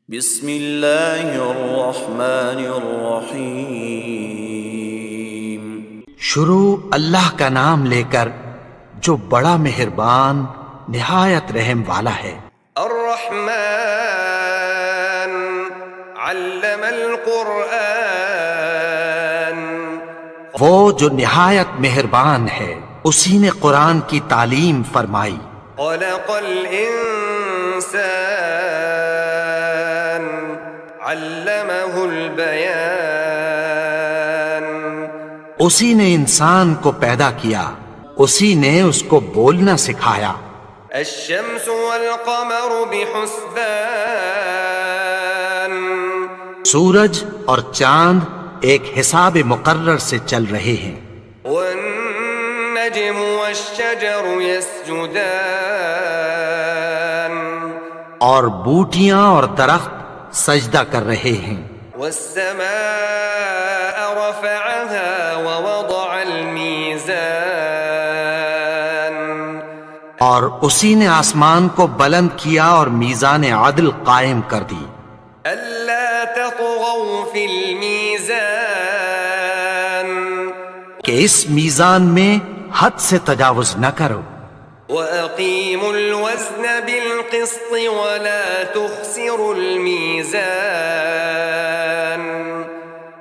بسم اللہ الرحمن الرحیم۔ شروع اللہ کا نام لے کر جو بڑا مہربان نہایت رحم والا ہے۔ الرحمن علم القرآن، وہ جو نہایت مہربان ہے اسی نے قرآن کی تعلیم فرمائی۔ خلق الانسان علمہ البیان، اسی نے انسان کو پیدا کیا، اسی نے اس کو بولنا سکھایا۔ الشمس والقمر بحسبان، سورج اور چاند ایک حساب مقرر سے چل رہے ہیں۔ والنجم والشجر يسجدان، اور بوٹیاں اور درخت سجدہ کر رہے ہیں۔ والسماء رفعها ووضع الميزان، اور اسی نے آسمان کو بلند کیا اور میزان عدل قائم کر دی۔ ألا تطغوا في الميزان، کہ اس میزان میں حد سے تجاوز نہ کرو۔ وأقيموا الوزن بالقسط ولا تخسروا الميزان،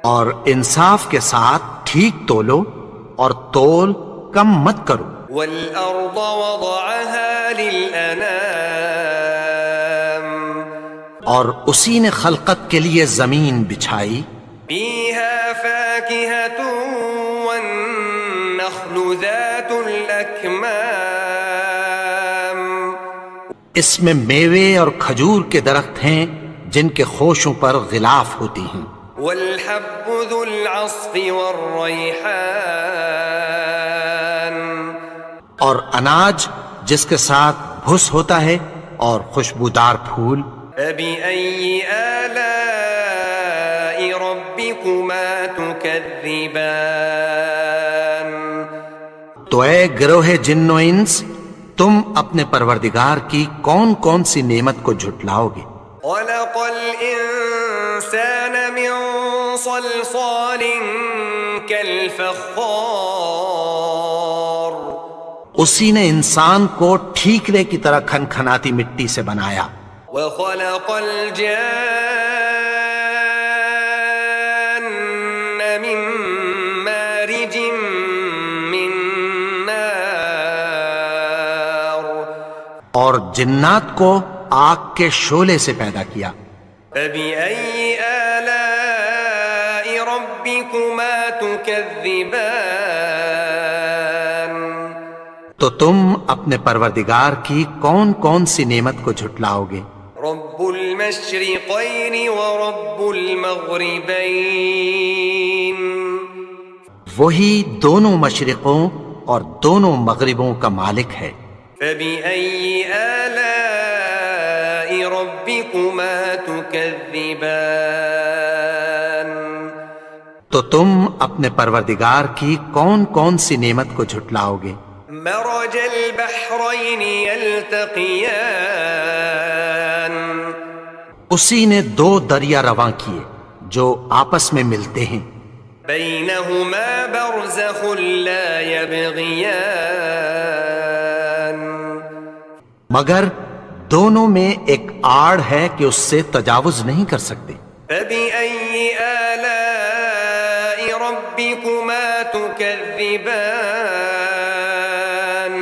اور انصاف کے ساتھ ٹھیک تولو اور تول کم مت کرو۔ والأرض وضعها للأنام، اور اسی نے خلقت کے لیے زمین بچھائی، فيها فاكهة والنخل ذات الأكمام، اس میں میوے اور کھجور کے درخت ہیں جن کے خوشوں پر غلاف ہوتی ہیں، والحب ذو العصف والريحان، اور اناج جس کے ساتھ بھس ہوتا ہے اور خوشبودار پھول۔ فبأي آلاء ربكما تكذبان، تو اے گروہ جن و انس، تم اپنے پروردگار کی کون کون سی نعمت کو جھٹلاؤ گے؟ خلق الإنسان من صلصال كالفخار، اسی نے انسان کو ٹھیکرے کی طرح کھنکھناتی مٹی سے بنایا۔ وخلق الجان من مارج من نار، اور جنات کو آگ کے شعلے سے پیدا کیا۔ فبأي آلاء ربكما تكذبان، تو تم اپنے پروردگار کی کون کون سی نعمت کو جھٹلاؤ گے؟ رب المشرقين ورب المغربين، وہی دونوں مشرقوں اور دونوں مغربوں کا مالک ہے۔ فبأي آلاء ربكما تكذبان، تو تم اپنے پروردگار کی کون کون سی نعمت کو جھٹلاؤ گے؟ مرج البحرين يلتقيان، اسی نے دو دریا رواں کیے جو آپس میں ملتے ہیں، بينهما برزخ لا يبغيان، مگر دونوں میں ایک آڑ ہے کہ اس سے تجاوز نہیں کر سکتے۔ فبأي آلاء ربكما تكذبان،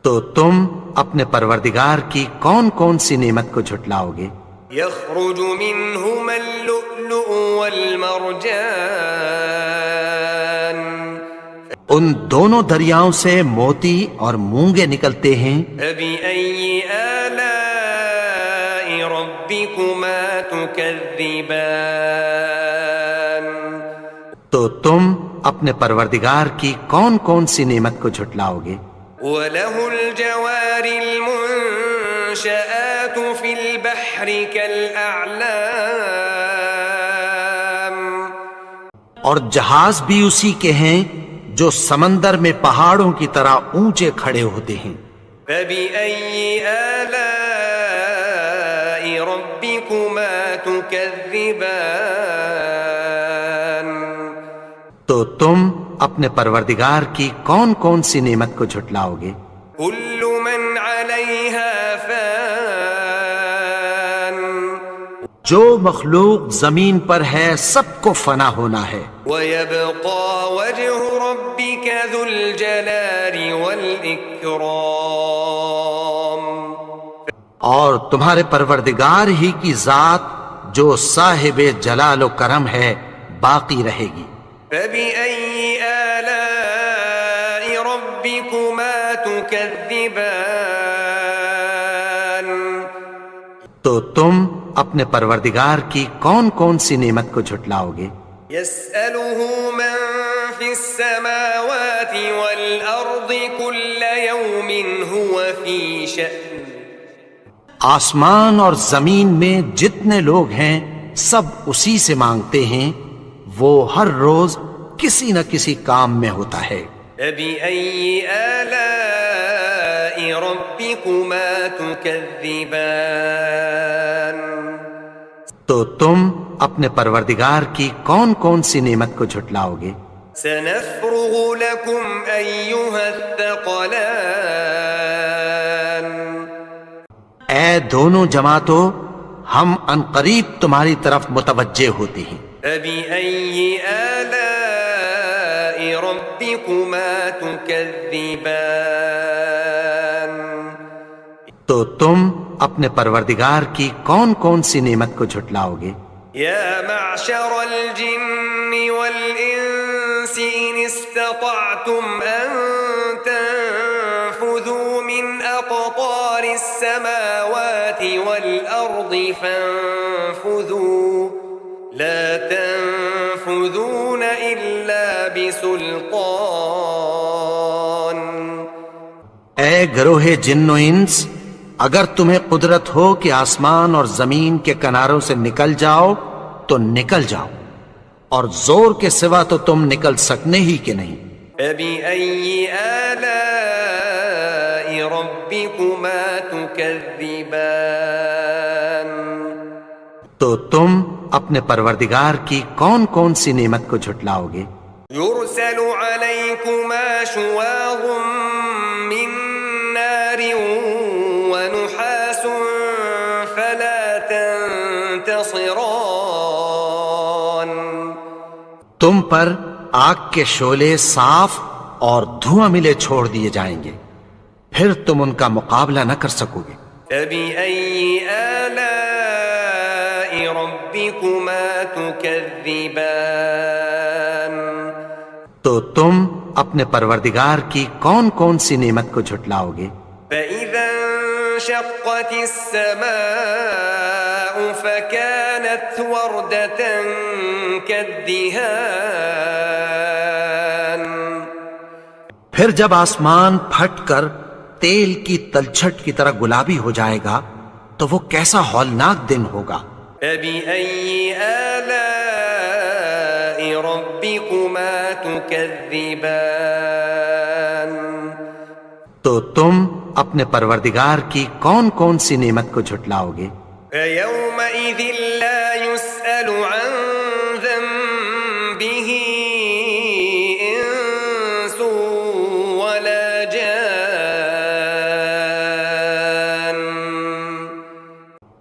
تو تم اپنے پروردگار کی کون کون سی نعمت کو جھٹلاؤ گے؟ يخرج منهما اللؤلؤ والمرجان، ان دونوں دریاؤں سے موتی اور مونگے نکلتے ہیں۔ فبأي آلاء ربكما تكذبان، تو تم اپنے پروردگار کی کون کون سی نعمت کو جھٹلاؤ گے؟ وله الجوار المنشآت في البحر كالأعلام، اور جہاز بھی اسی کے ہیں جو سمندر میں پہاڑوں کی طرح اونچے کھڑے ہوتے ہیں۔ فبأي آلاء ربكما ربكما تكذبان تو تم اپنے پروردگار کی کون کون سی نعمت کو جھٹلاؤ گے؟ كل من عليها فان جو مخلوق زمین پر ہے سب کو فنا ہونا ہے، ويبقى وجه ربك ذو الجلال والإكرام اور تمہارے پروردگار ہی کی ذات جو صاحب جلال و کرم ہے باقی رہے گی۔ فبأي آلاء ربكما تكذبان تو تم اپنے پروردگار کی کون کون سی نعمت کو جھٹلاؤ گے؟ يسأله من في السماوات والأرض كل يوم هو في شأن آسمان اور زمین میں جتنے لوگ ہیں سب اسی سے مانگتے ہیں، وہ ہر روز کسی نہ کسی کام میں ہوتا ہے۔ فبأي آلاء ربكما تكذبان تو تم اپنے پروردگار کی کون کون سی نعمت کو جھٹلاؤ گے؟ سنفرغ لكم أيها الثقلان اے دونوں جماعتوں، ہم عنقریب تمہاری طرف متوجہ ہوتے ہیں۔ فبأي آلاء ربكما تكذبان تو تم اپنے پروردگار کی کون کون سی نعمت کو جھٹلاؤ گے؟ يا معشر الجن والإنس إن استطعتم أن تنفذوا من أقطار السماوات والأرض فانفذوا لا تنفذون إلا بسلطان اے گروہ جن و انس، اگر تمہیں قدرت ہو کہ آسمان اور زمین کے کناروں سے نکل جاؤ تو نکل جاؤ، اور زور کے سوا تو تم نکل سکنے ہی کہ نہیں۔ فبأي آلاء ربكما تكذبان تو تم اپنے پروردگار کی کون کون سی نعمت کو جھٹلاؤ گے؟ يرسل عليكما شواظ من نار ونحاس فلا تنتصران تم پر آگ کے شعلے صاف اور دھواں ملے چھوڑ دیے جائیں گے، پھر تم ان کا مقابلہ نہ کر سکو گے۔ فبأي آلاء ربكما تكذبان تو تم اپنے پروردگار کی کون کون سی نعمت کو جھٹلاؤ گے؟ فإذا انشقت السماء فكانت وردة كالدهان پھر جب آسمان پھٹ کر تیل کی تلچھٹ کی طرح گلابی ہو جائے گا تو وہ کیسا ہولناک دن ہوگا۔ فبأي آلاء ربكما تكذبان تو تم اپنے پروردگار کی کون کون سی نعمت کو جھٹلاؤ گے؟ فيومئذ لا يسأل عن ذنبه إنس ولا جان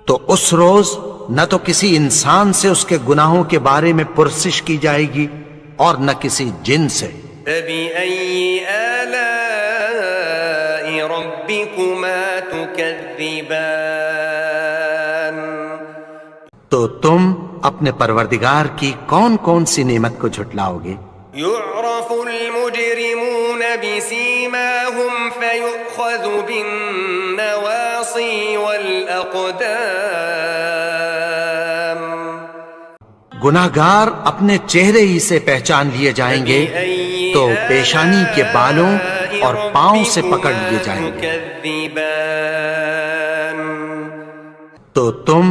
تو اس روز نہ تو کسی انسان سے اس کے گناہوں کے بارے میں پرسش کی جائے گی اور نہ کسی جن سے۔ فبأي آلاء ربكما تكذبان تو تم اپنے پروردگار کی کون کون سی نعمت کو جھٹلاؤ گے؟ يعرف المجرمون بسيماهم فيؤخذ بالنواصي والأقدام گناہگار اپنے چہرے ہی سے پہچان لیے جائیں گے تو پیشانی کے بالوں اور پاؤں سے پکڑ لیے جائیں گے۔ تكذبان تو تم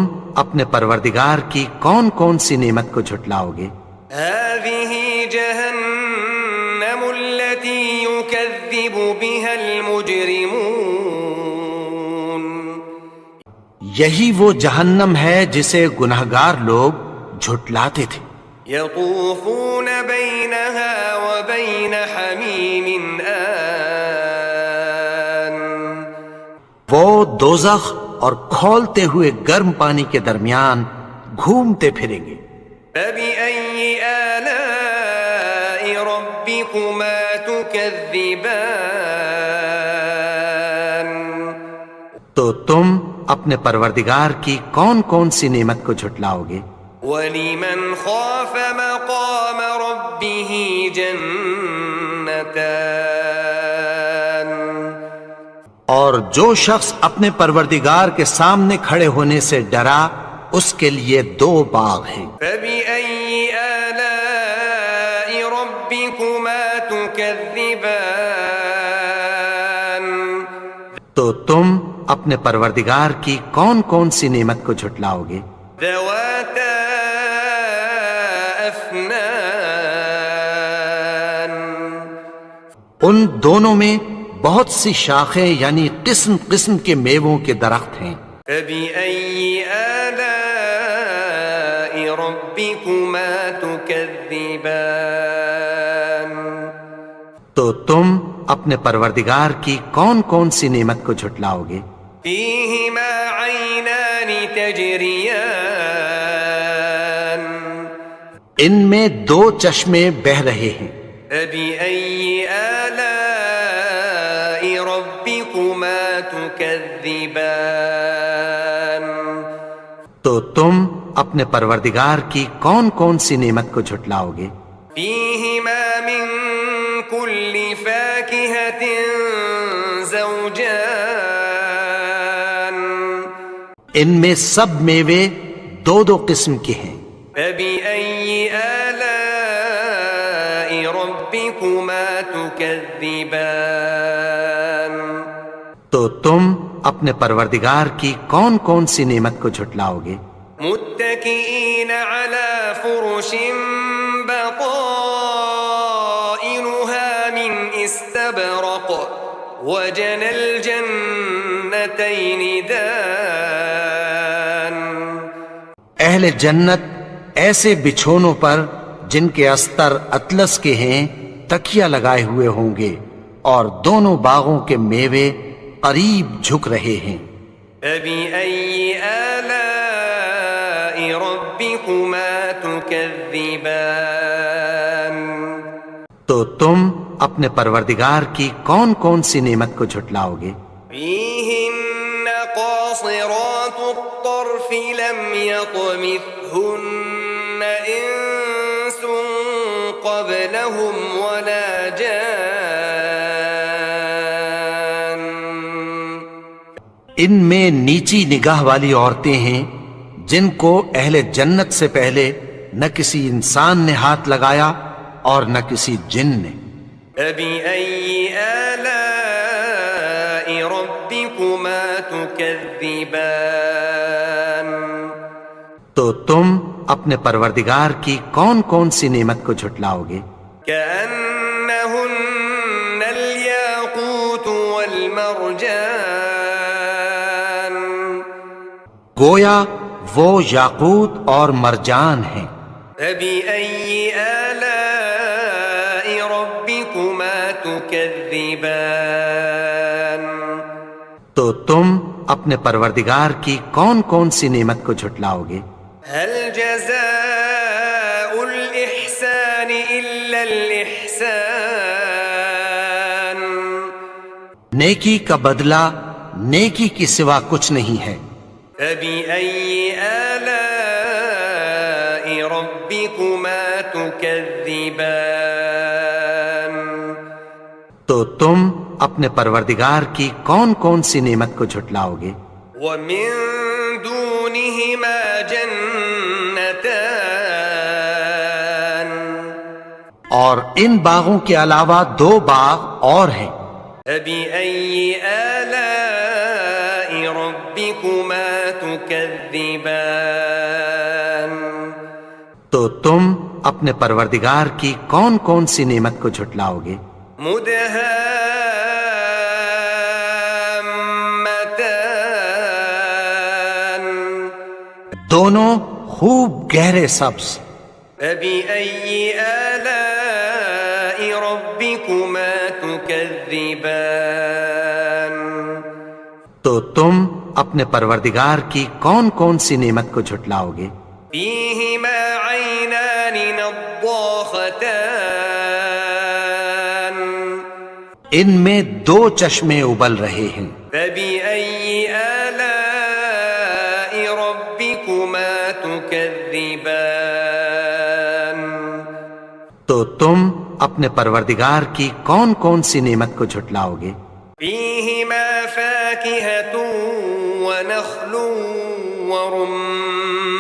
اپنے پروردگار کی کون کون سی نعمت کو جھٹلاؤ گے؟ هذه جهنم التي يكذب بها المجرمون یہی وہ جہنم ہے جسے گنہگار لوگ جھٹلاتے تھے۔ يطوفون بينها وبين حميم آن وہ دوزخ اور کھولتے ہوئے گرم پانی کے درمیان گھومتے پھریں گے۔ فبأي آلاء ربكما تكذبان تو تم اپنے پروردگار کی کون کون سی نعمت کو جھٹلاؤ گے؟ وَلِمَنْ خَافَ مَقَامَ رَبِّهِ جَنَّتَانِ اور جو شخص اپنے پروردگار کے سامنے کھڑے ہونے سے ڈرا اس کے لیے 2 باغ ہیں۔ فَبِأَيِّ آلَاءِ رَبِّكُمَا تُكَذِّبَانِ تو تم اپنے پروردگار کی کون کون سی نعمت کو جھٹلاؤ گے؟ ذَوَاتَا أَفْنَانٍ ان دونوں میں بہت سی شاخیں یعنی قسم قسم کے میووں کے درخت ہیں۔ فَبِأَيِّ آلَاءِ رَبِّكُمَا تُكَذِّبَانِ تو تم اپنے پروردگار کی کون کون سی نعمت کو جھٹلاؤ گے؟ فِيهِمَا عَيْنَانِ تَجْرِيَانِ ان میں 2 چشمے بہہ رہے ہیں۔ فَبِأَيِّ آلَاءِ رَبِّكُمَا تُكَذِّبَانِ تو تم اپنے پروردگار کی کون کون سی نعمت کو جھٹلاؤ گے؟ فِيهِمَا مِن كُلِّ فَاكِهَةٍ زَوْجَانِ ان میں سب میوے 2 قسم کے ہیں۔ فَبِأَيِّ آلَاءِ رَبِّكُمَا تُكَذِّبَانِ تو تم اپنے پروردگار کی کون کون سی نعمت کو جھٹلاؤ گے؟ متكئين على فرش بطائنها من استبرق وجنى الجنتين دان اہل جنت ایسے بچھونوں پر جن کے استر اطلس کے ہیں تکیہ لگائے ہوئے ہوں گے اور دونوں باغوں کے میوے قریب جھک رہے ہیں۔ فبأي آلاء ربكما تكذبان تو تم اپنے پروردگار کی کون کون سی نعمت کو جھٹلاؤ گے؟ فيهن قاصرات الطرف لم يطمثهن إنس قبلهم ولا جان ان میں نیچی نگاہ والی عورتیں ہیں جن کو اہل جنت سے پہلے نہ کسی انسان نے ہاتھ لگایا اور نہ کسی جن نے۔ فبأي آلاء ربكما تكذبان تو تم اپنے پروردگار کی کون کون سی نعمت کو جھٹلاؤ گے؟ كأنهن الياقوت والمرجان گویا وہ یاقوت اور مرجان ہیں۔ فبأي آلاء ربكما تكذبان تو تم اپنے پروردگار کی کون کون سی نعمت کو جھٹلاؤ گے؟ هل جزاء الإحسان إلا الإحسان نیکی کا بدلہ نیکی کی سوا کچھ نہیں ہے۔ فبأي آلاء ربكما تكذبان تو تم اپنے پروردگار کی کون کون سی نعمت کو جھٹلاؤ گے؟ ومن دونهما جنتان اور ان باغوں کے علاوہ 2 باغ اور ہیں۔ فبأي آلاء ربكما تكذبان تو تم اپنے پروردگار کی کون کون سی نعمت کو جھٹلاؤ گے؟ مدهامتان دونوں خوب گہرے سبز. فبأي آلاء ربكما تكذبان تو تم اپنے پروردگار کی کون کون سی نعمت کو جھٹلاؤ گے؟ فيهما عينان نضاختان ان میں دو چشمے ابل رہے ہیں. فبأي آلاء ربكما تكذبان تو تم اپنے پروردگار کی کون کون سی نعمت کو جھٹلاؤ گے؟ فيهما فاكهة ونخل ورمان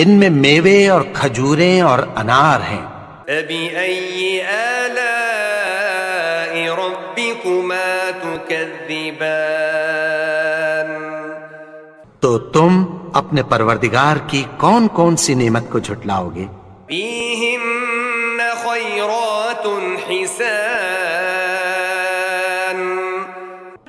ان میں میوے اور کھجوریں اور انار ہیں. فبأي آلاء ربكما تكذبان تو تم اپنے پروردگار کی کون کون سی نعمت کو جھٹلاؤ گے؟ فيهن خيرات حسان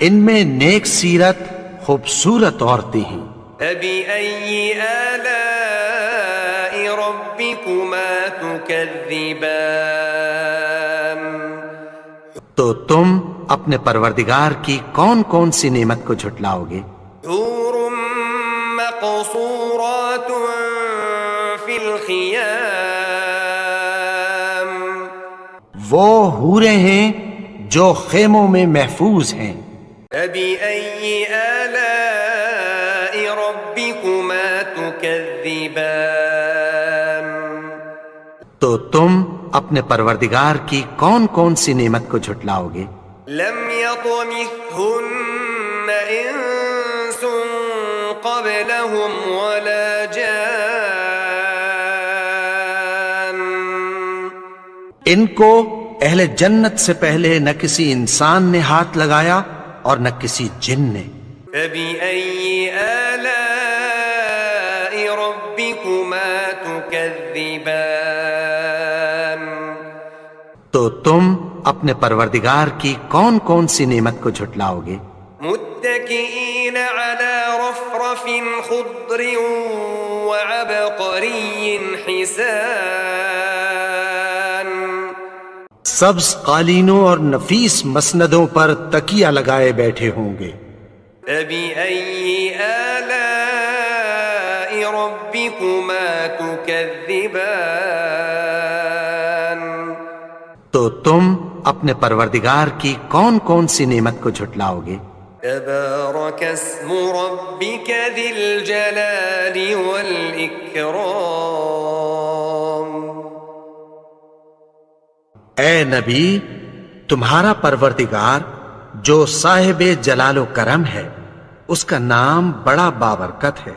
ان میں نیک سیرت خوبصورت عورتیں ہیں. فبأي آلاء ربكما تكذبان تو تم اپنے پروردگار کی کون کون سی نعمت کو جھٹلاؤ گے؟ حور مقصورات في الخيام وہ حوریں ہیں جو خیموں میں محفوظ ہیں. فبأي آلاء ربكما تكذبان تو تم اپنے پروردگار کی کون کون سی نعمت کو جھٹلاؤ گے؟ لم يطمثهن إنس قبلهم ولا جان ان کو اہل جنت سے پہلے نہ کسی انسان نے ہاتھ لگایا اور نہ کسی جن نے. فبأي آلاء ربكما تكذبان تو تم اپنے پروردگار کی کون کون سی نعمت کو جھٹلاؤ گے؟ متكئين على رفرف خضر وعبقري حسان سبز قالینوں اور نفیس مسندوں پر تکیہ لگائے بیٹھے ہوں گے. فبأي آلاء ربكما تكذبان تو تم اپنے پروردگار کی کون کون سی نعمت کو جھٹلاؤ گے؟ تبارك اسم ربك ذي الجلال والإكرام اے نبی، تمہارا پروردگار جو صاحب جلال و کرم ہے، اس کا نام بڑا بابرکت ہے.